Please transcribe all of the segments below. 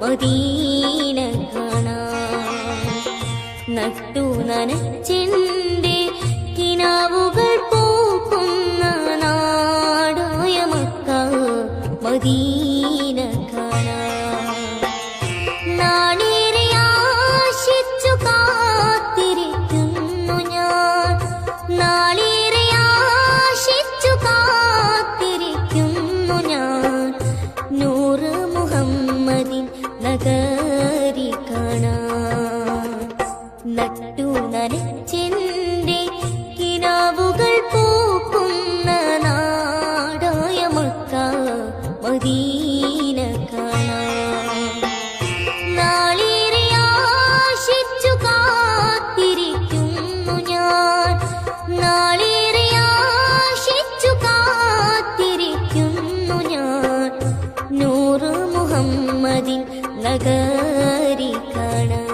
Medina കാണാൻ. നട്ടു നനച്ചെന്റെ കിനാവുകൾ പൂക്കുന്ന നാടായ മക്ക മദീന കാണാൻ. നാളേറെ ആശിച്ചു കാത്തിരിക്കുന്നു ഞാൻ, നാളേറെ ആശിച്ചു കാത്തിരിക്കുന്നു ഞാൻ. നൂറ് മുഹമ്മദിൻ നഗരി കാണാൻ. നട്ടു നനച്ചെന്റെ കിനാവുകൾ പൂക്കുന്ന നാടായ മക്ക മദീന കാണാൻ. നാളേറെ ആശിച്ചു കാത്തിരിക്കുന്നു ഞാൻ, നാളേറെ ആശിച്ചു കാത്തിരിക്കുന്നു ഞാൻ. നൂറ് മുഹമ്മദിൻ നഗരി കാണാൻ.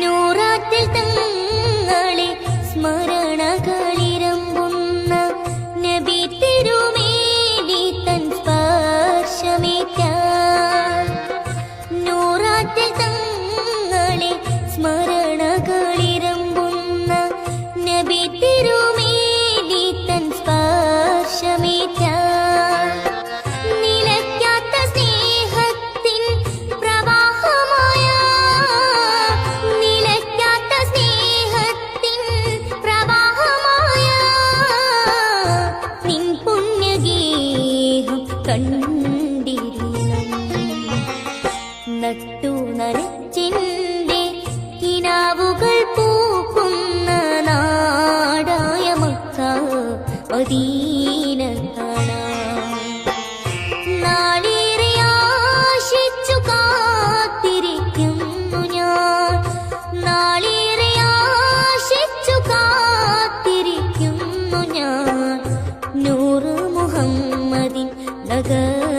നൂറാത്തിൽ തങ്ങളെ സ്മരണകളിരമ്പുന്ന നബി തിരുമേനി തൻ സ്പർശമേറ്റാൻ. നൂറാത്തിൽ തങ്ങളെ സ്മരണകളിരമ്പുന്ന നബി തിരുമേനി തൻ സ്പർശമേറ്റാൻ. നിലയ്ക്കാത്ത സ്നേഹത്തിൻ പ്രവാഹമായ, നിലയ്ക്കാത്ത സ്നേഹത്തിൻ പ്രവാഹമായ നിൻ പുണ്യഗേഹം കണ്ടിരിക്കണം. നട്ടു നനച്ചെന്റെ കിനാവുകൾ പൂക്കുന്ന നാടായ മക്ക മദീന കാണാൻ. നാളേറെ ആശിച്ചു കാത്തിരിക്കുന്നു ഞാൻ, നാളേറെ ആശിച്ചു കാത്തിരിക്കുന്നു ഞാൻ. നൂറ് മുഹമ്മദിൻ നഗരി